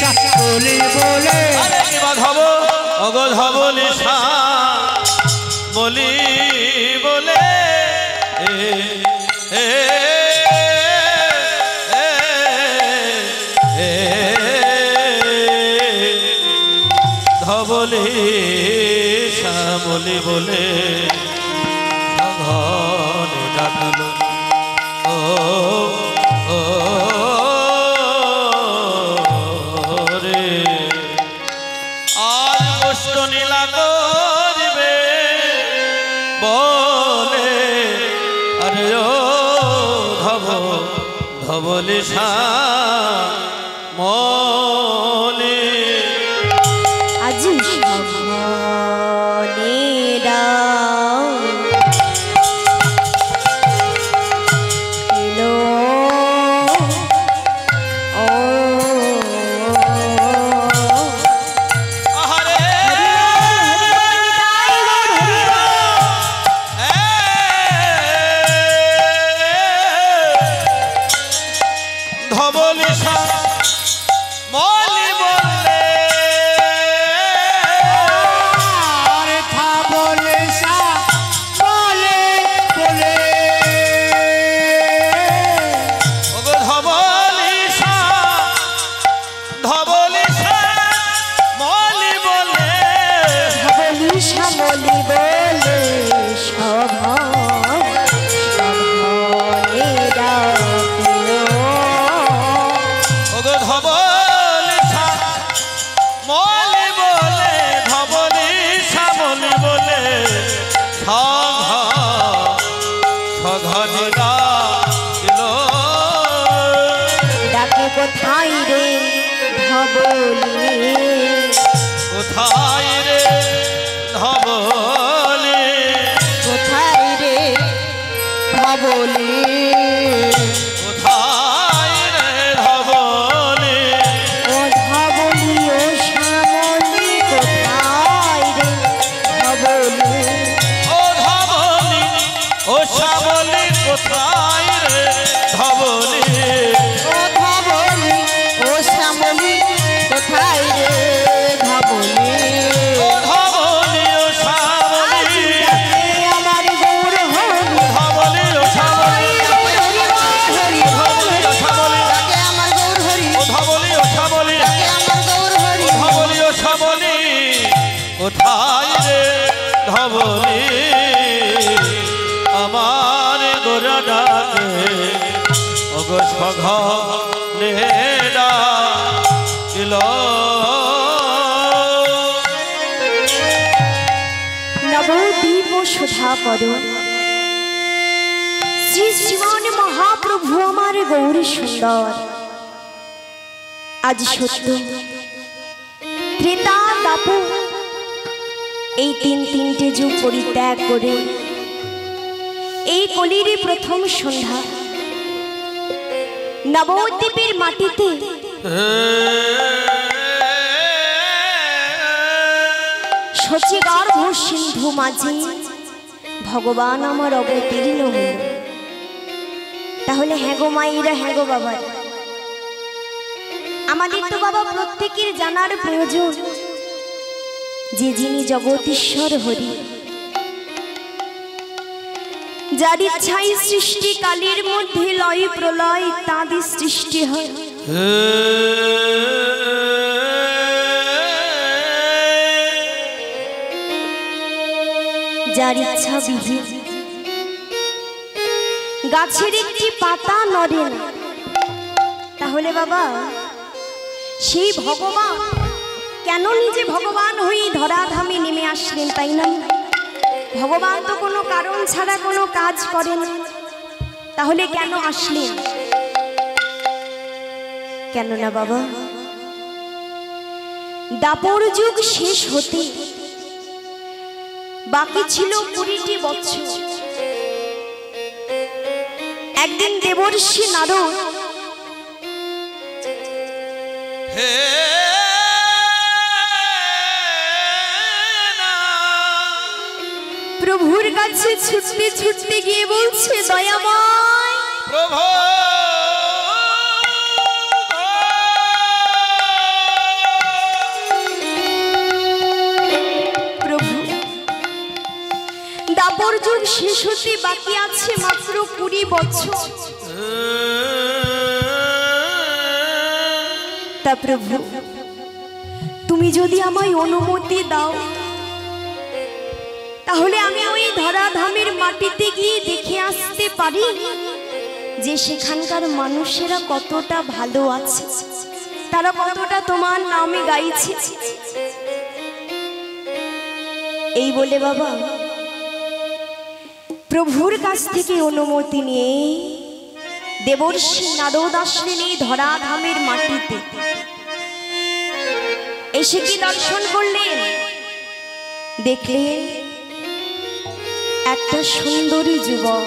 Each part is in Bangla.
ধবলিশা বলে বলে আরে কি ধব ওগো ধবলিশা বলি বলে ধবলিশা বলি বলে ঘরে ডাকলো ও ও রে আর কষ্ট নীলা করবে বলে আরে ও ধবলিশা মলি আজি সামনেরা ধবলিশা মলি বলে আরে ধবলিশা বলে বলে ওগো ধবলিশা ধবলিশা মলি বলে ধবলিশা মলি বলে সভা ধবলিশা মলি বলে ধবলিশা মলি বলে সঘনে ডাকিল ডাকে কোথায় রে ধবলি কোথায় রে ধবলি কোথায় রে ধবলি কোথায় রে ধবলি ও ধবলি ও শ্যামলি কোথায় রে ধবলি ও ধবলি ও শ্যামলি কোথায় রে ধবলি ও ধবলি ও শ্যামলি কোথায় রে ধবলি ও ধবলি ও শ্যামলি আমার গৌর হরি ধবলি ও শ্যামলি হরি ধবলি ও শ্যামলি আমার গৌর হরি ও ধবলি ও শ্যামলি আমার গৌর হরি ধবলি ও শ্যামলি কোথায় রে ধবলি আমার গোরা ডাকে ওগো সঘনে ডাকিল নবদ্বীপ সুধা পদ শ্রী শ্রীমান মহাপ্রভু আমার গৌরী সুন্দর আজ সত্য ত্রেতা দাপু এই তিনটে যুগ পরিত্যাগ করে এই কলির প্রথম সন্ধ্যা নবদ্বীপের মাটিতে শচীগর্ভ সিন্ধু মাঝে ভগবান আমার অবতীর্ণ হল। তাহলে হ্যাঁ গো মাইরা, হ্যাঁ গো বাবা, আমাদের তো বাবা প্রত্যেকের জানার প্রয়োজন যে যিনি জগতীশ্বর হরি, যার ইচ্ছাই সৃষ্টি কালের মধ্যে লয় প্রলয় তাঁদের সৃষ্টি হয়। যার ইচ্ছা বিহীন গাছের একটি পাতা নড়ে না। তাহলে বাবা সেই ভগবান কেন নিজে ভগবান হয়ে ধরাধামে নেমে আসলেন, তাই না? ভগবান তো কোনো কারণ ছাড়া কোনো কাজ করেন, তাহলে কেন আসলেন? কেন না বাবা, দাপর যুগ শেষ হতে বাকি ছিল 20টি বছর। একদিন দেবর্ষি নারদ প্রভুর কাছে ছুটতে ছুটতে গিয়ে বলছে, দয়াময় প্রভু শেষ হতে বাকি আছে মাত্র 20 বছর। তা প্রভু, তুমি যদি আমায় অনুমতি দাও, তাহলে আমি ওই ধরাধামের মাটিতে গিয়ে দেখে আসতে পারি যে সেখানকার মানুষেরা কতটা ভালো আছে, তারা কতটা তোমার নামে গাইছে। এই বলে বাবা প্রভুর কাছ থেকে অনুমতি নিয়ে দেবর্ষি নারদ আসলেন এই ধরাধামের মাটিতে। এসে কি দর্শন করলেন? দেখলেন একটা সুন্দরী যুবক,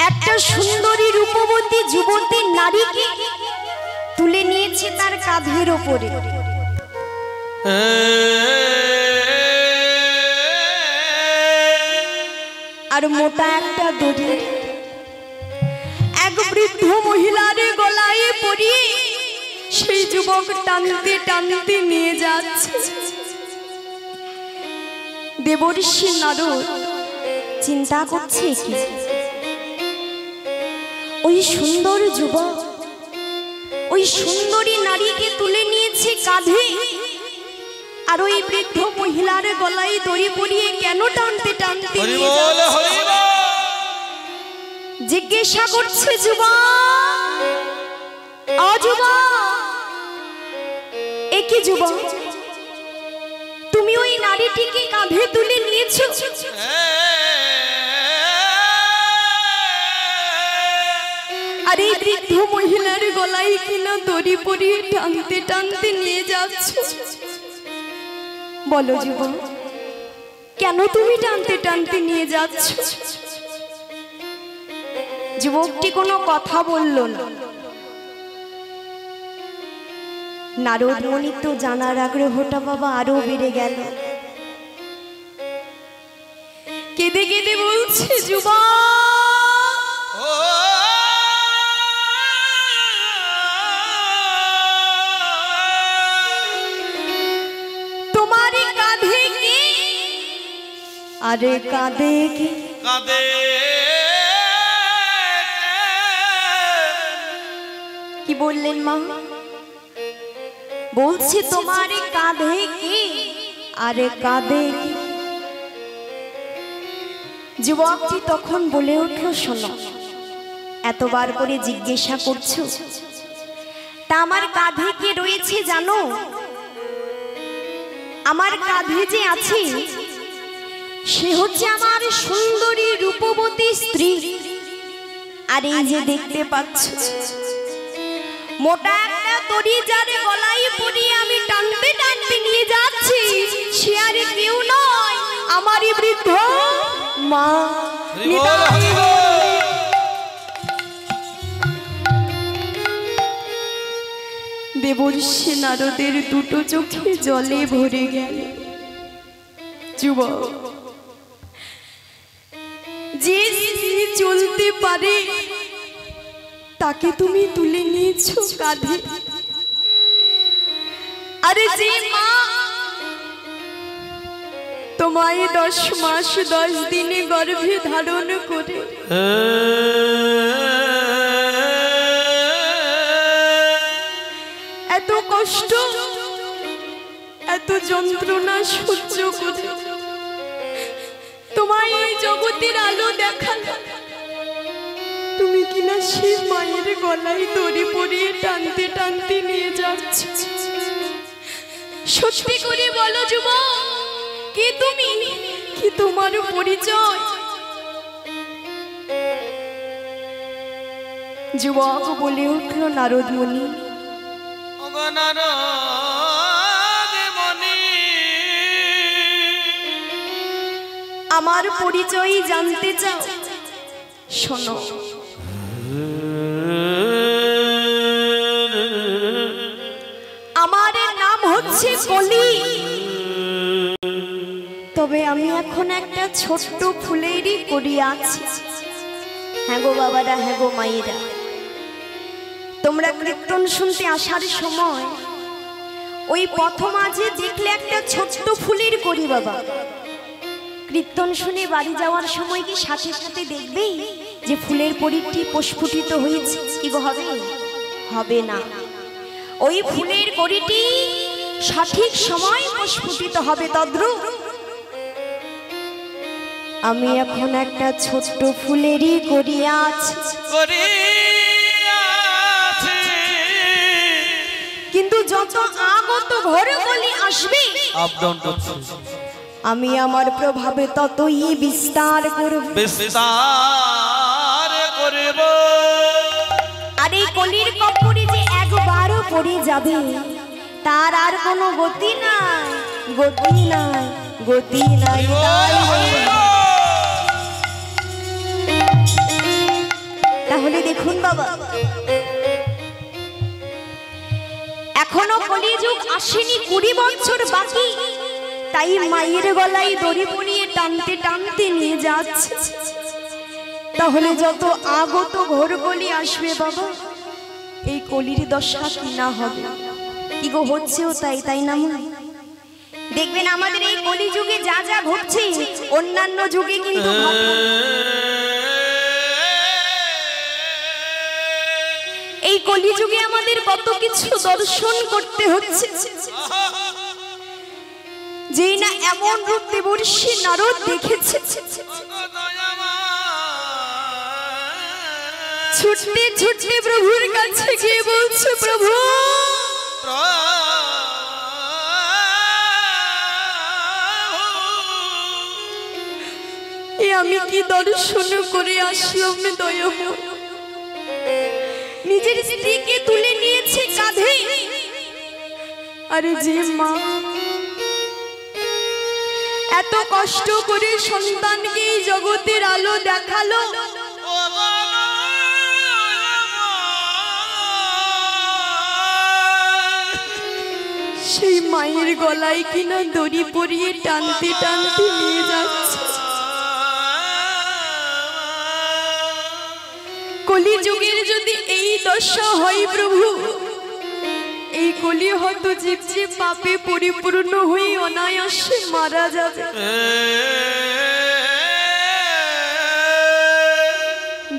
একটা সুন্দরী রূপবতী যুবতী নারীকে তুলে নিয়েছে তার কাঁধের ওপরে। আর মোটা একটা দড়ি এক বৃদ্ধ মহিলার গলায় পরিয়ে সেই যুবক টানতে টানতে নিয়ে যাচ্ছে। দেবর্ষি নারদ চিন্তা করছে কি ওই সুন্দর যুবক ওই সুন্দরী নারীকে তুলে নিয়েছে কাঁধে, আর ওই বৃদ্ধ মহিলার গলায় দড়ি পরিয়ে কেন টানতে টানতে নিয়ে যাচ্ছে? জিজ্ঞাসা করছে যুবক, ও যুবক, একি যুবক, তুমি ওই নারীটিকে কাঁধে তুলে নিয়েছো? আর এই বৃদ্ধ মহিলার গলায় কিনা দড়ি পরিয়ে টানতে টানতে নিয়ে যাচ্ছ। বলো যুবক, কেন তুমি টানতে টানতে নিয়ে যাচ্ছ? যুবকটি কোনো কথা বলল না। নারদ মুনি তো জানার আগ্রহটা বাবা আরো বেড়ে গেল। কেঁদে কেঁদে বলছে, যুবক, তোমার কাঁধে কি? আরে কাঁধে কি? কাঁদে কি বললেন মা? বলছে তোমার কাঁধে কি? আরে কাঁধে কি? যুবকটি তখন বলে উঠল, শোনো, এতবার করে জিজ্ঞাসা করছো, তা আমার কাঁধে কে রয়েছে জানো? আমার কাঁধে যে আছে সে হচ্ছে আমার সুন্দরী রূপবতী স্ত্রী। আর এই যে দেখতে পাচ্ছ মোটা একটা দড়ি যার গলায় পরিয়ে আমি টানতে টানতে নিয়ে যাচ্ছি, সে আর কেউ নয়, আমারই বৃদ্ধ মা। দেবর্ষি নারদের দুটো চোখে জলে ভরে গেল। যুবক, যে চলতে পারে তাকে তুমি তুলে নিয়েছো কাঁধে, আরে যে মা তোমায় 10 মাস 10 দিনে গর্ভে ধারণ করে এত কষ্ট এত যন্ত্রণা সহ্য করে তোমায় এই জগতের আলো দেখালো, তুমি কিনা সেই মায়ের গলায় দড়ি পরিয়ে টানতে টানতে নিয়ে যাচ্ছ। সত্যি করে বলো যুবক, কে তুমি? কি তোমার পরিচয়? যুবক বলে উঠল, নারদ মুনি, আমার পরিচয় জানতে চাও? শোনো, আমার নাম হচ্ছে কলি, তবে আমি এখন একটা ছোট্ট ফুলেরই করি আছি। হ্যাঁ গো বাবারা, হ্যাঁ গো মায়েরা, তোমরা কীর্তন শুনতে আসার সময় ওই পথ মাঝে দেখলে একটা ছোট্ট ফুলের করি বাবা, কীর্তন শুনে বাড়ি যাওয়ার সময় কি সাথে সাথে দেখবে যে ফুলের পরিটি প্রস্ফুটিত হয়েছে? কি গো হবে? হবে না। ওই ফুলের কড়িটি সঠিক সময় প্রস্ফুটিত হবে। তদ্রূপ আমি এখন একটা ছোট্ট ফুলেরই কড়ি আছি, কিন্তু যত আগত ঘরে গলি আসবে আপ ডাউন করছে, আমি আমার প্রভাবে ততই বিস্তার করব। আর এই কলির কপড়ে যে একবারও পড়ে যাবে তার আর কোনো গতি নাই, গতি নাই, গতি নাই। তাহলে দেখুন বাবা, এখনো কলিযুগ আসেনি, 20 বছর বাকি, তাই মায়ের গলায় দড়ি পরিয়ে টানতে টানতে নিয়ে যাচ্ছে। তাহলে যত আগত ঘোর গলি আসবে বাবা, এই কলির দশা কি না হবে? কি গো, হচ্ছেও তাই, তাই না? দেখবেন আমাদের এই কলি যুগে যা যা ঘটছে অন্যান্য যুগে কিন্তু ঘটে। এই কলি যুগে আমাদের কত কিছু দর্শন করতে হচ্ছে, যেই না এমন রূপ দেবর্ষি নারদ দেখেছে। ছুটতে ছুটতে প্রভুর কাছে গিয়ে বলছে, প্রভু আমি কি দর্শন করে আসলাম দয়া। নিজের স্ত্রীকে তুলে নিয়েছে কাঁধে, আর যে মা এত কষ্ট করে সন্তানকে এই জগতের আলো দেখালো, সেই মায়ের গলায় কিনা দড়ি পরিয়ে টানতে টানতে নিয়ে যাচ্ছে। কলি যুগের যদি এই দশা হয় প্রভু, এই কলি হয়তো জীব যে পাপে পরিপূর্ণ হয়ে অনায়াসে মারা যাবে।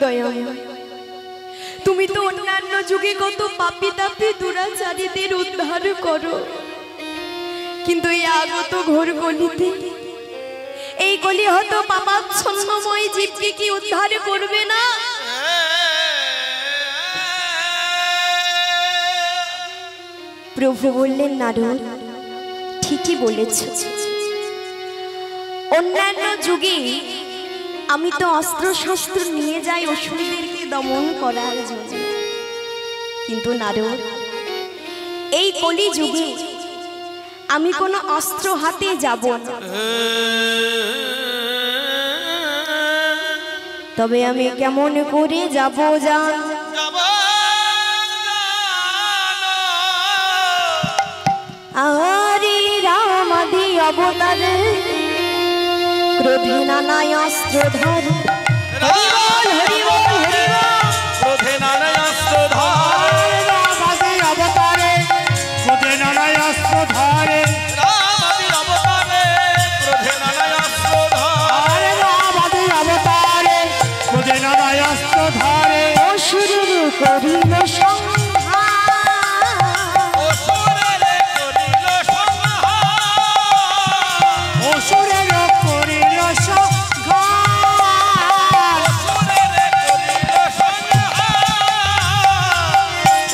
দয়াময়, তুমি তো অন্যান্য যুগে কত পাপী তাপী দুরাচারীদের উদ্ধার করো, কিন্তু এই আগত ঘোর কলিতে এই কলি হয়তো পাপাচ্ছন্নময় জীবকে কি উদ্ধার করবে না? প্রভু বললেন, নারদ ঠিকই বলেছ, অন্যান্য যুগে আমি তো অস্ত্র শস্ত্র নিয়ে যাই অসুরদেরকে দমন করার জন্য, কিন্তু নারদ এই কলি যুগে আমি কোনো অস্ত্র হাতে যাব না, তবে আমি কেমন করে যাব জান? আরে রাম আদি অবতারে ক্রোধে নানায় অস্ত্র ধর, হরি বল হরি বল হরি বল, ক্রোধে নানায় অস্ত্র ধর, রাম আদি অবতারে ক্রোধে নানায় অস্ত্র ধরে, রাম আদি অবতারে ক্রোধে নানায় অস্ত্র ধর, রাম আদি অবতারে ক্রোধে নানায় অস্ত্র ধরে, অসুর করিল অসুরের করিল সংহার,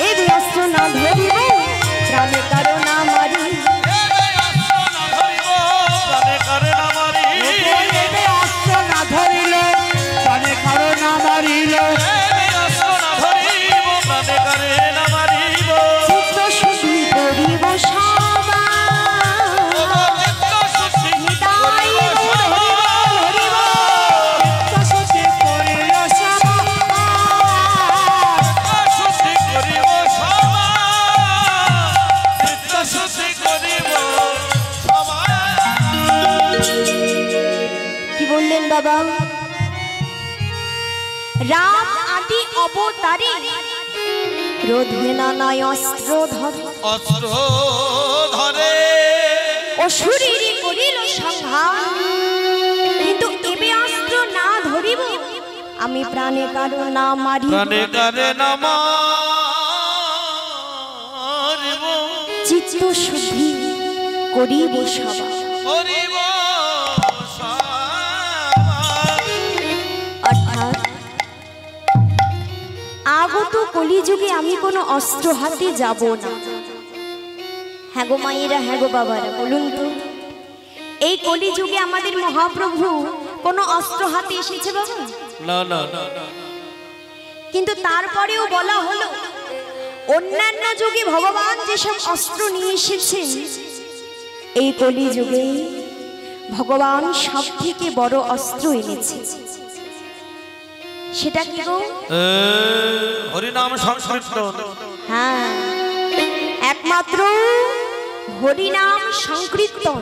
এই অস্ত্র না ধরিব প্রাণে কারো না মারি, অস্ত্র না ধরিল প্রাণে কারো না মারিল, চিত্ত শুদ্ধি করিব সবার, কি বললেন বাবা? রাম আদি অবতারে ক্রোধে নানায় অস্ত্র ধর, অস্ত্র ধরে অসুরের করিল সংহার, আমি প্রাণে কারো না মারি, প্রাণে কারে নামারিব, চিত্ত শুদ্ধি করিব সভা। করিব সভা। অর্থাৎ আগত কলিযুগে আমি কোনো অস্ত্র হাতে যাব না। হ্যাঁ গো মায়েরা, হ্যাঁ গো বাবারা, বলুন তো এই কলিযুগে আমাদের মহাপ্রভু কোনো অস্ত্র হাতে এসেছে বাবা? না না না না। কিন্তু তারপরেও বলা হলো অন্যান্য যুগে ভগবান যেসব অস্ত্র নিয়ে এসেছেন, এই কলিযুগে ভগবান সব থেকে বড় অস্ত্র এনেছে। সেটা কি গো? হরিনাম সংকীর্তন। হ্যাঁ, একমাত্র হরিনাম সংকীর্তন।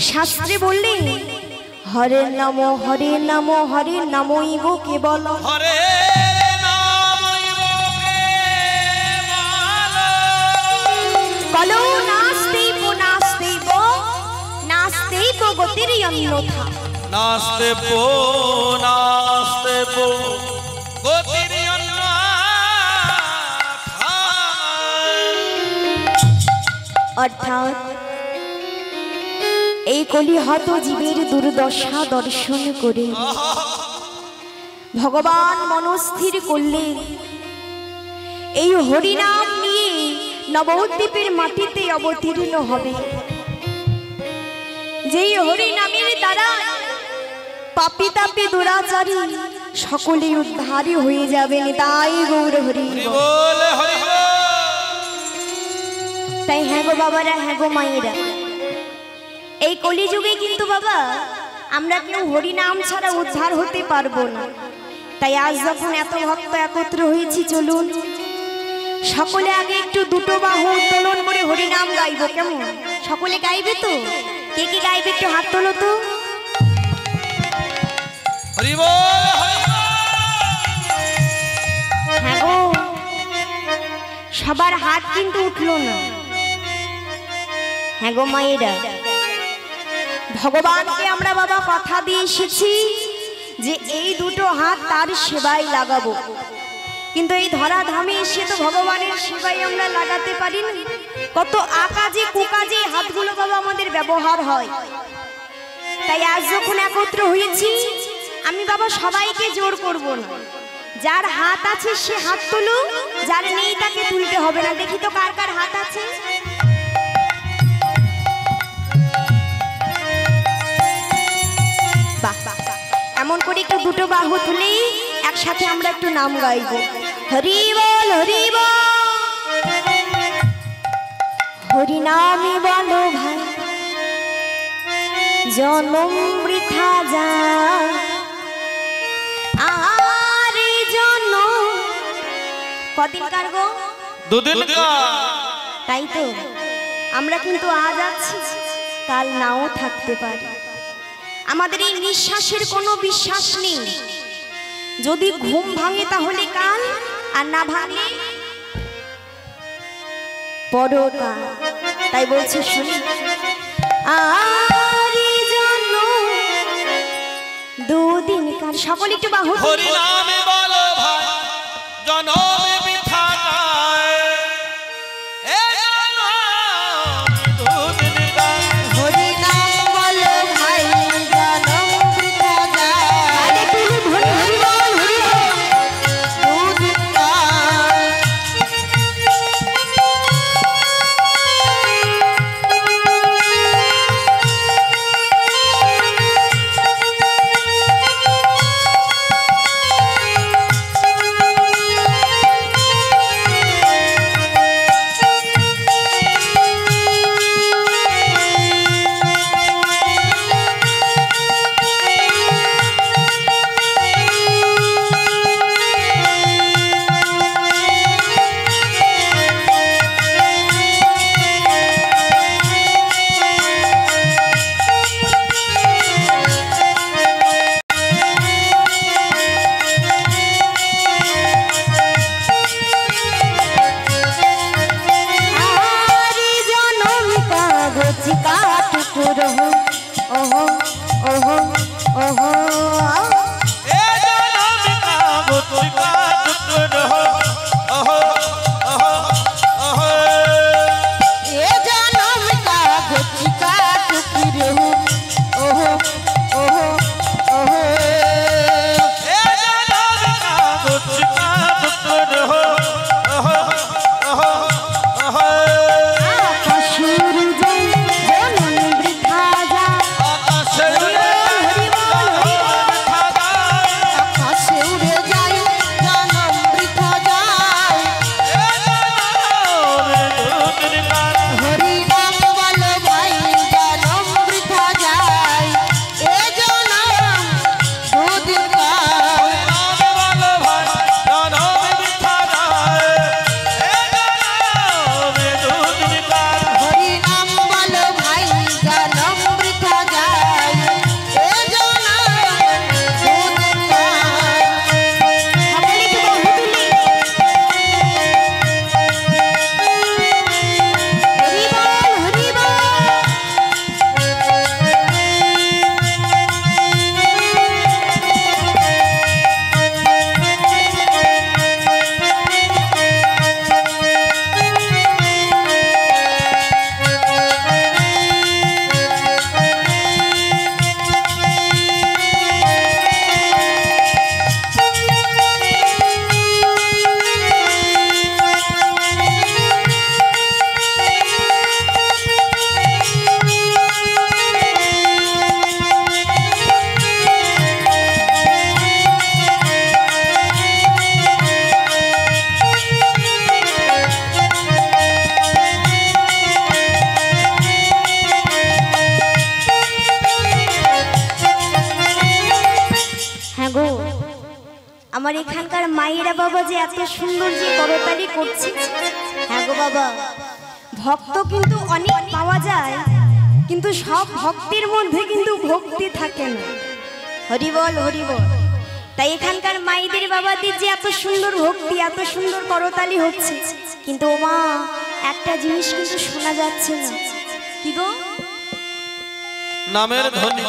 শাস্ত্রে বললে হরে নাম হরে নাম হরে নামইব কেবল, হরে কলো নাস্তেইব নাস্তেইব নাস্তেইব গতির অন্যথা। নাস্তে পো নাস্তে পো গতির অন্যথা। অর্থাৎ এই কলিহত জীবের দুর্দশা দর্শন করে ভগবান মনস্থির করলেন এই হরিনাম নিয়ে নবদ্বীপের মাটিতে অবতীর্ণ হবে। যেই হরিনামের দ্বারা পাপী তাপী দুরাচারী সকলে উদ্ধারী হয়ে যাবেন। তাই গৌর হরি বল হরি বল। তাই হ্যাঁ গো বাবারা, হ্যাঁ গো মায়েরা, এই কলিযুগে কিন্তু বাবা আমরা কেউ হরিনাম ছাড়া উদ্ধার হতে পারবো না। তাই আজ যখন এত ভক্ত একত্র হয়েছি, চলুন সকলে আগে একটু দুটো বাহু উত্তোলন করে হরিনাম গাইবো। কেমন? সকলে গাইবে তো? কে কে গাইবে একটু হাত তোলো তো। হরি বল হরি বল। হ্যাঁ গো, সবার হাত কিন্তু উঠলো না। হ্যাঁ গো মায়েরা, ভগবানকে আমরা বাবা কথা দিয়ে এসেছি যে এই দুটো হাত তার সেবায় লাগাবো, কিন্তু এই ধরাধামে এসে তো ভগবানের সেবায় আমরা লাগাতে পারি না। কত আকাজে কুকাজে হাতগুলো বাবা আমাদের ব্যবহার হয়। তাই আজ যখন একত্র হয়েছি, আমি বাবা সবাইকে জোর করব না। যার হাত আছে সে হাত তুলুক, যার নেই তাকে তুলতে হবে না। দেখি তো কার কার হাত আছে। বাহ, এমন করে একটু দুটো বাহু তুলে একসাথে আমরা একটু নাম গাইবো। হরি বল হরি বল, হরি নামে বলো ভাই জনম বৃথা যায়, আর জন্ম কদিনকার গো? দুদিন। তাই তো আমরা কিন্তু আজ আছি, কাল নাও থাকতে পারি। আমাদের এই নিঃশ্বাসের কোনো বিশ্বাস নেই। যদি ঘুম ভাঙে তাহলে কাল, আর না ভাঙলে পরকাল। তাই বলছে শুনি, আর জন্য দুদিন কাল। সকলে একটু বাহু হরি নামে বলো ভাই জনমে বৃথা যায়। এই জনম দুদিন যায়। হরি নাম বলো ভাই জনম বৃথা যায়। আরে তুই হরি হরি বল হরি বল দুদিন কাল। মায়েরা বাবা যে এত সুন্দর যে করতালি করছে। হ্যাঁ গো বাবা, ভক্ত কিন্তু অনেক পাওয়া যায়, কিন্তু সব ভক্তির মধ্যে কিন্তু ভক্তি থাকে না। হরি বল হরি বল। তাই এখানকার মায়েদের বাবাদের যে এত সুন্দর ভক্তি, এত সুন্দর করতালি হচ্ছে, কিন্তু মা একটা জিনিস কিন্তু শোনা যাচ্ছে না। কি গো? নামের ধ্বনি।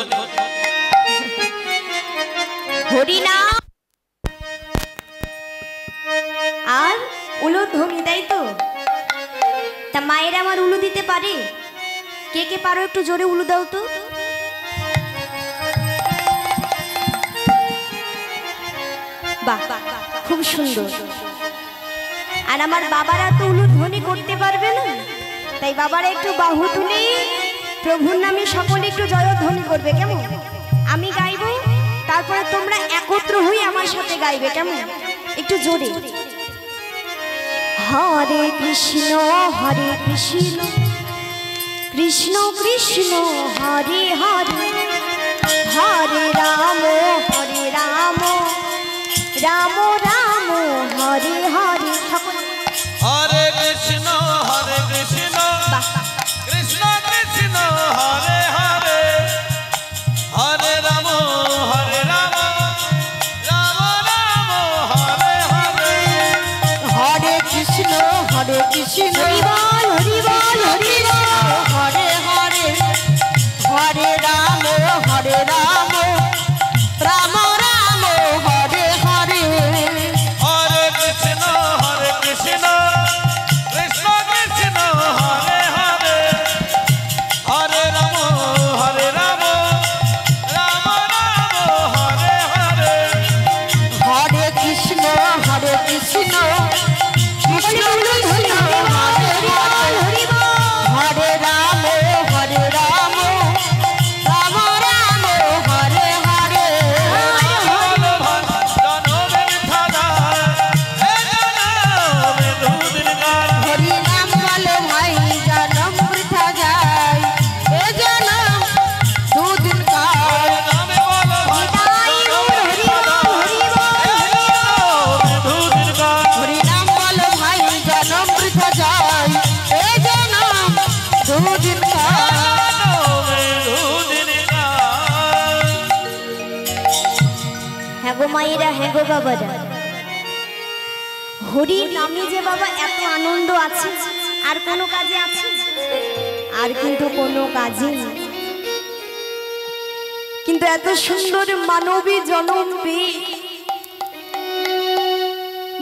হরি নাম আর উলুধ্বনি, তাই তো? তা মায়ের আমার উলু দিতে পারে? কে কে পারো একটু জোরে উলু দাও তো। বাহ, খুব সুন্দর। আর আমার বাবারা তো উলুধ্বনি করতে পারবে না, তাই বাবারা একটু বাহু তুলে প্রভুর নামে সকলে একটু জয়ধ্বনি করবে, কেমন? আমি গাইবো, তারপরে তোমরা একত্র হয়ে আমার সাথে গাইবে, কেমন? একটু জোরে। হরে কৃষ্ণ কৃষ্ণ কৃষ্ণ হরে হরে, হরে রাম রাম রাম হরে হরে। হরে কৃষ্ণ কৃষ্ণ কৃষ্ণ হরে হরে, হরে রাম রাম রাম হরে হরে। হরে কৃষ্ণ হরি বল হরি বল হরি বল। হরে হরে, হরে রাম রাম রাম হরে হরে। হরে কৃষ্ণ কৃষ্ণ কৃষ্ণ হরে হরে, হরে রাম রাম রাম হরে হরে। হরে কৃষ্ণ কৃষ্ণ কৃষ্ণ কৃষ্ণ হরে হরে, হরি বল। হরে রাম রাম রাম হরে হরে। হরি নাম বলে ভাই জনম বৃথা যায়, এ জনম দুদিন কাল। হরি নাম বলে ভাই জনম বৃথা যায়, এ জনম দুদিন কাল। হ্যাঁ গো মায়েরা, হ্যাঁ গো বাবারা, হরির নামে যে বাবা এত আনন্দ আছে, আর কোনো কাজে আছে? আর কিন্তু কোনো কাজে নেই। কিন্তু এত সুন্দর মানবী জনম পেয়ে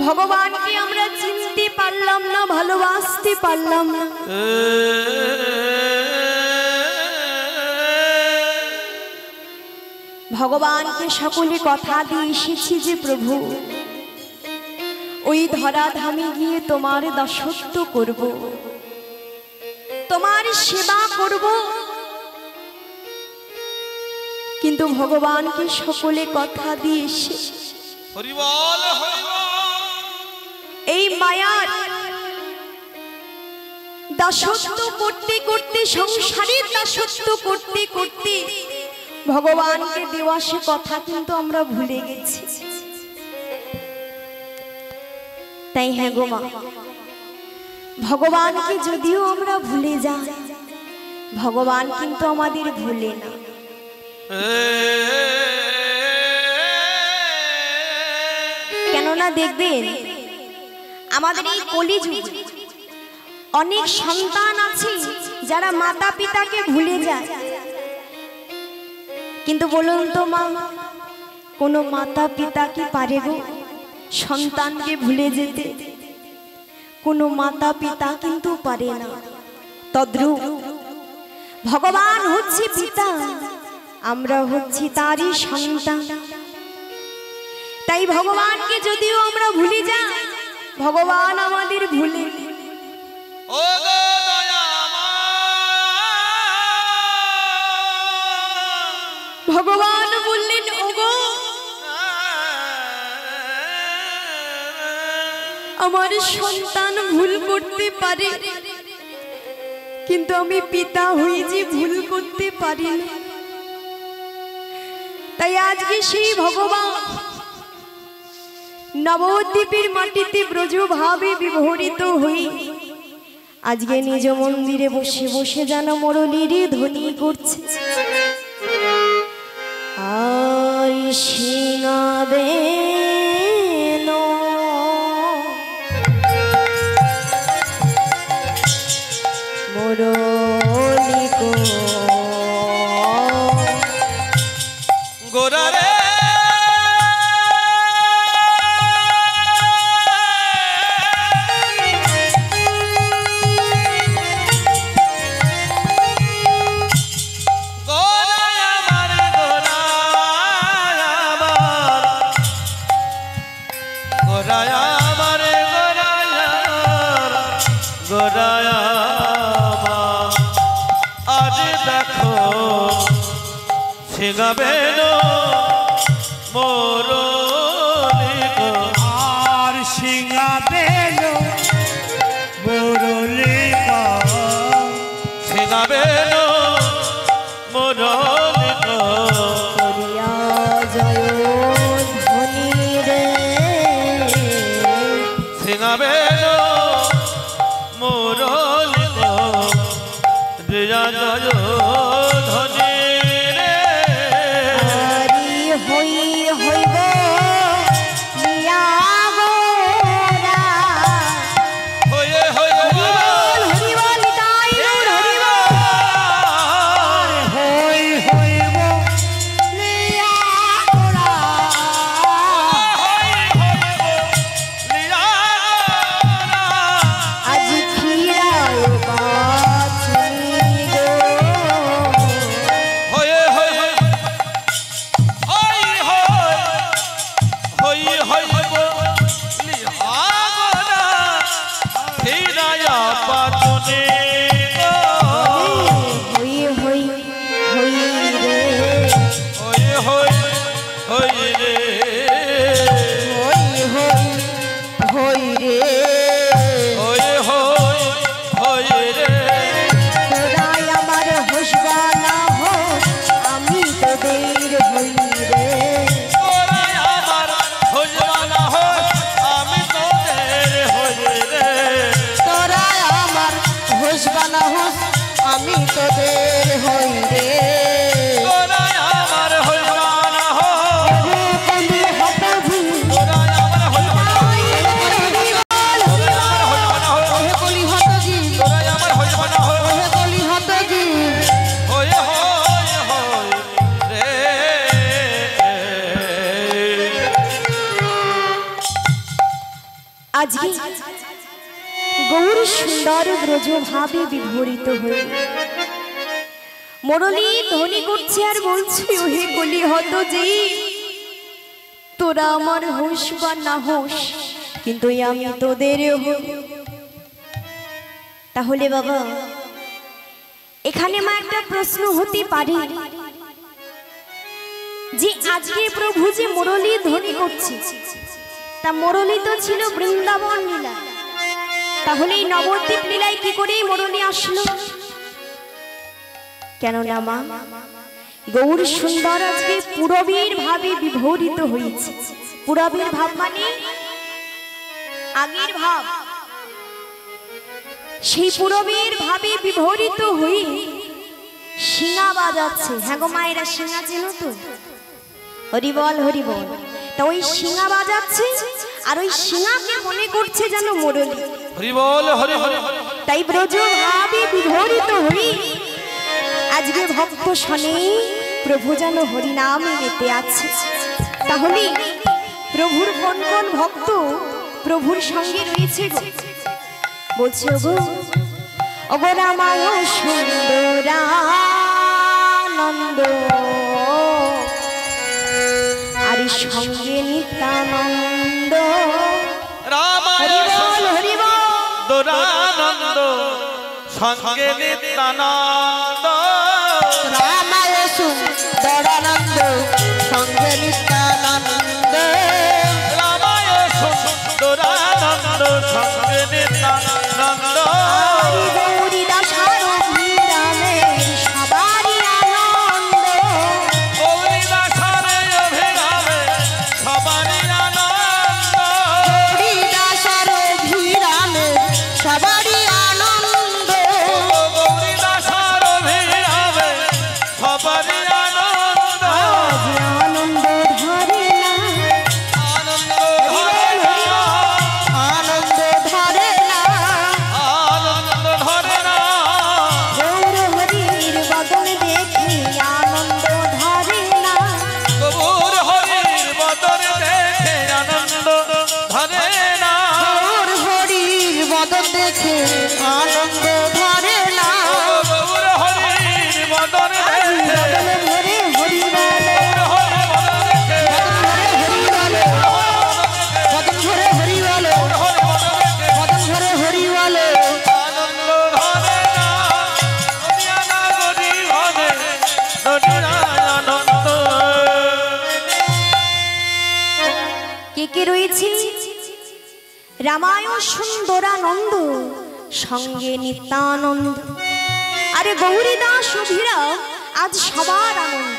ভগবানকে আমরা চিনতে পারলাম না, ভালোবাসতে পারলাম না। ভগবানকে সকলে কথা দিয়ে এসেছি যে প্রভু ওই ধরাধামে গিয়ে তোমার দাসত্ব করব, তোমার সেবা করব। কিন্তু ভগবানকে সকলে কথা দিয়ে এসে হরি বল হরি বল। এই মায়ার দাসত্ব করতে করতে, সংসারের দাসত্ব করতে করতে ভগবানকে দেওয়া সে কথা কিন্তু আমরা ভুলে গেছি। তাই হ্যাঁ গো মা, ভগবানকে যদিও আমরা ভুলে যাই, ভগবান কিন্তু আমাদের ভুলে না। কেননা দেখবেন আমাদের এই কলিযুগে অনেক সন্তান আছে যারা মাতা পিতাকে ভুলে যায়। কিন্তু বলুন তো মা, কোনো মাতা পিতা কি পারে গো সন্তানকে ভুলে যেতে? কোনো মাতা পিতা কিন্তু পারে না। তদ্রূপ ভগবান হচ্ছে পিতা, আমরা হচ্ছি তারই সন্তান। তাই ভগবানকে যদিও আমরা ভুলে যাই, ভগবান আমাদের ভুলে। ও গো দয়াময়, ভগবান বললেন ওগো আমার সন্তান ভুল করতে পারে, কিন্তু আমি পিতা হয়ে যে ভুল করতে পারি না। তাই আজকে সেই ভগবান নবদ্বীপের মাটিতে ব্রজ ভাবে বিভরিত হই আজকে নিজ মন্দিরে বসে বসে যেন মুরলীর ধ্বনি করছে। আর সিংহাবে মুরলী গোরা রে সিংহাবেন মুরলী আর সিংহাবেন মুরলী সিংহাবেন মুরলী করিয়া জয় ধ্বনি রে সিংহাবেন মুরলী জয় জয় ধ্বনি হই হইব লিয়া গোরা হয়ে হয়ে হরি বল তাই হরি হই হইব লিয়া গোরা আজ ফিরাও বাঁচনি গো হয়ে হয়ে হই হই হই রে হই হই হই রে তোরাই আমার হোসবা না হোস আমি তোদের হই রে তোরাই আমার হোসবানা হোস আমি তোদের হই রে তোরা আমার হোসবা না হোস আমি তোদের হই রে তোরাই আমার হোসবানা হোস কলি হতাভি তোরাই আমার হোসবানা ওহে কলি হত জি তোরাই আমার হোসবানা হোস ওহে কলি হত জি হয়ে হয়ে হয়ে রে আজকে গৌর সুন্দর ব্রজ ভাবে বিভরিত হয়ে মুরলী ধ্বনি করছে আর বলছে ওহে কলি হত জি তোরা আমার হোস বা না হোস কিন্তু আমি তোদের হই। তাহলে বাবা এখানে মা একটা প্রশ্ন হতে পারে যে আজকে প্রভু যে মুরলী ধ্বনি করছে তা মুরলী তো ছিল বৃন্দাবন লীলা, তাহলে এই নবদ্বীপ লীলায় কি করে মুরলী আসলো? কেননা মা গৌর সুন্দর আজকে পুরবীর ভাবে বিভরিত হয়েছে। পুরবীর ভাব মানে আগের ভাব, সেই পুরবীর ভাবে বিভরিত হয়ে শিঙা বাজাচ্ছে। হ্যাঁ গো মায়েরা শিঙা চেনো তো? হরিবল হরিবল। তা ওই শিঙা বাজাচ্ছে আর ওই শিঙাকে মনে করছে যেন মুরলী। হরি বল হরি হরি তাই ব্রজ ভাবে বিভরিত হই আজকে ভক্ত শনে প্রভু যেন হরিনামে মেতে আছে। তাহলে প্রভুর কোন কোন ভক্ত প্রভুর সঙ্গে রয়েছে গো? বলছে গো ওগো রামায় সুন্দরানন্দ আর সঙ্গে নিত্যানন্দ। রামায় হরিবল হরিবল দোরানন্দ সঙ্গে নিত্যানন্দ রামায় সুন্দরানন্দ সঙ্গে নিত্যানন্দ রামায় দোরানন্দ সঙ্গে নিত্যানন্দ হরি গৌরী দাসার অভিরামের সবারই আনন্দ। গৌরী দাসারে অভিরামে সবারই আনন্দ এদিকে রয়েছে রামায়ণ সুন্দরানন্দ, সঙ্গে নিত্যানন্দ। আরে গৌরী দাস অভিরা আজ সবার আনন্দ।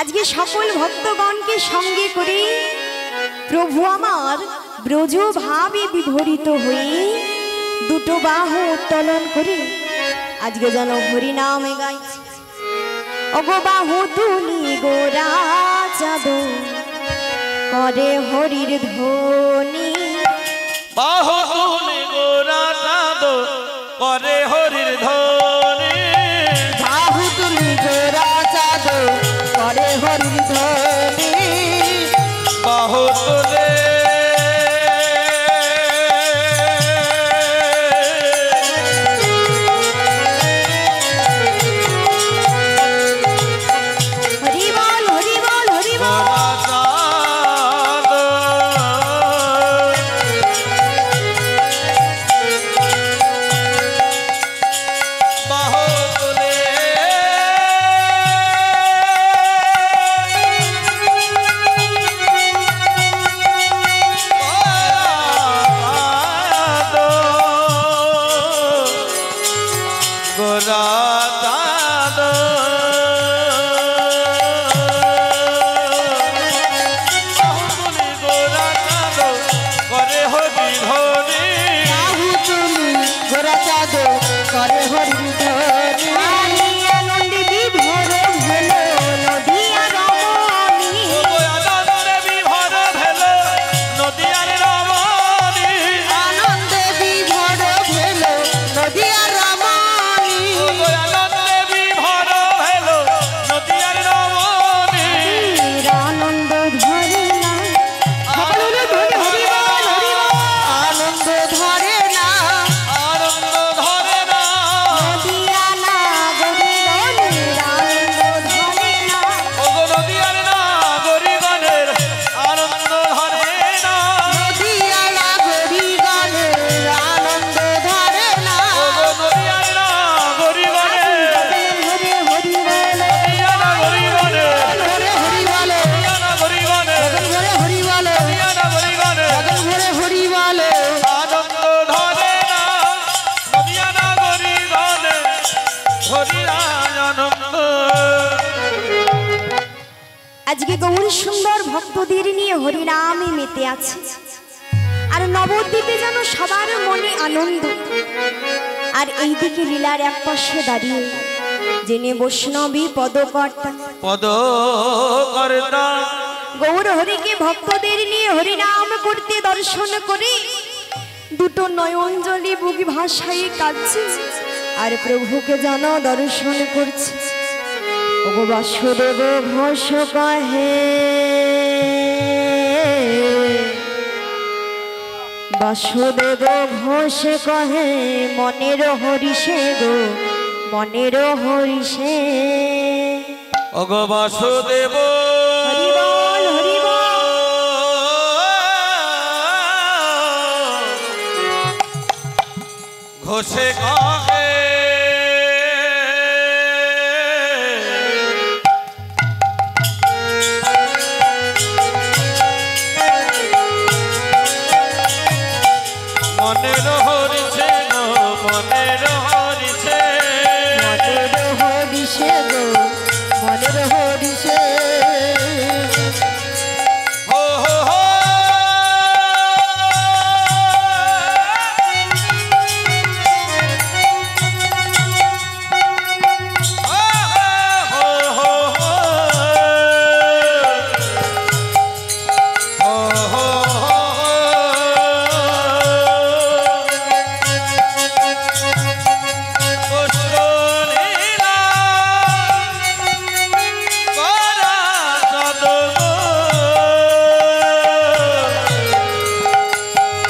আজকে সকল ভক্তগণকে সঙ্গে করে প্রভু আমার ব্রজ ভাবে বিভরিত হয়ে দুটো বাহু উত্তোলন করে আজকে যেন হরি নামে গাইছে। অগো বাহু তুলি গোরা চাঁদ করে হরির ধ্বনি, বাহু তুলি গোরা চাঁদ করে হরির ধ্বনি, বাহু তুলি গোরা চাঁদ করে হরির ধ্বনি, বাহু তুলে হরি বল হরি বল হরি বল। করে হরির ধ্বনি, আনন্দে বিভোর হল নদিয়া রমণী, আনন্দে বিভোর ভেল নদিয়ার রমণী, আনন্দে বিভোর ভেল নদিয়ার রমণী, আনন্দে বিভোর ভেল নদিয়ার রমণী, আনন্দ ধরে না সকলে ধরে হরি বল হরি বল। আনন্দ ধরে না আনন্দ ধরে না, নদিয়া না গরিবনের আনন্দ ধরে না, ওগো নদিয়ার না গরিবনের আনন্দ ধরে না, নদিয়ালা গরিগণের আনন্দ ধরে না, ওগো নদিয়ার না গরিবনের হরে হরি বল নদিয়া না গরিবনের ঘরে হরি বলে, নদিয়া না গরিবনের ঘরে হরি বলে, নদিয়া না গরিবনের ঘরে হরি বলে, আনন্দ ধরে না, নদিয়া না গরিবনের হরিরায় আনন্দ। আজকে গৌর সুন্দর ভক্তদের নিয়ে হরিনামে মেতে আছে। আর নবদ্বীপে যেন সবার মনে আনন্দ। আর এইদিকে লীলার এক পাশে দাঁড়িয়ে যিনি বৈষ্ণবী পদকর্তা পদ কর্তা গৌর হরিকে ভক্তদের নিয়ে হরিনাম করতে দর্শন করে দুটো নয়ন জলে বুক ভাষায় কাঁদছে আর প্রভুকে যেন দর্শন করছে। ওগো বাসুদেব ঘোষ কহে বাসুদেব ঘোষ কহে মনের হরিষে গো মনের হরিষে। অগ বাসুদেব হরি বল হরি বল। ঘোষে কহে মনের হরিছে গো মনের হরিছে মনের হরিষে গো মনের হরিষে, হো হো হো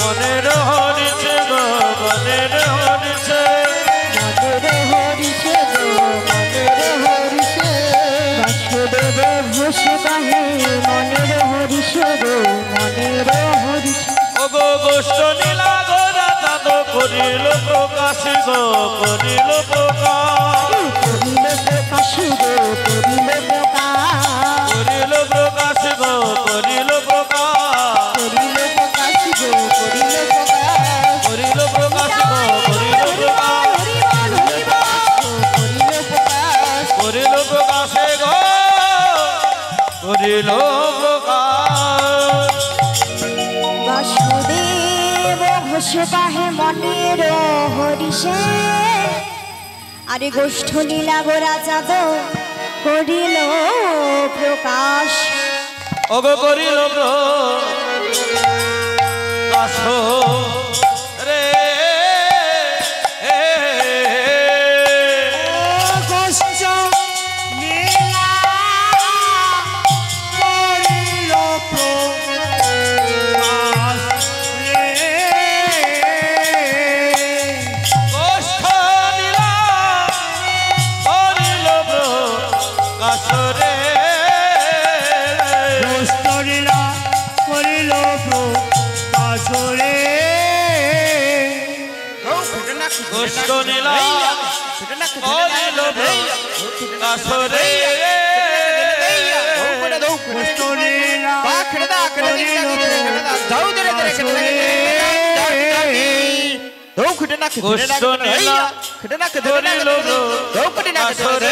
মনের হরিষে গো মনের হরিষে, বাসুদেব ঘোষ কহে মনের হরিষে গো মনের হরিষে। ওগো গোষ্ঠ নীলা গোরা চাঁদ করিল প্রকাশ গো করিল প্রকাশ করিল প্রকাশ গো করিল প্রকাশ, করিল করিল প্রকাশ গো করিল প্রকাশ করিল প্রকাশ গো করিল প্রকাশ করিল প্রকাশ গো করিল প্রকাশ করিল প্রকাশ করিল প্রকাশে গো করিল প্রকাশ বাসুদেব ঘোষ কাহে মনের হরিষে আরে গোষ্ঠ লীলা গো রাজা দো করিল প্রকাশ অগো করিল প্রকাশ রে কষ্ট নীলা করিল প্রকাশ রে কষ্ট নীলা করিল প্রকাশ রে কষ্ট নীলা করিল প্রকাশ রে কষ্ট নীলা করিল প্রকাশ রে কষ্ট নীলা কষ্ট নীলা করিল প্রকাশ রে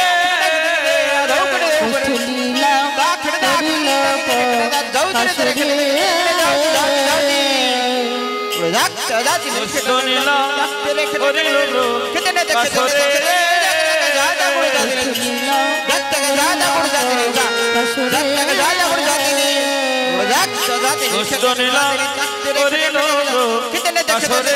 লীলা করিল প্রকাশ কষ্ট নীলা করিল প্রকাশ রে কষ্ট নীলা করিল প্রকাশ রে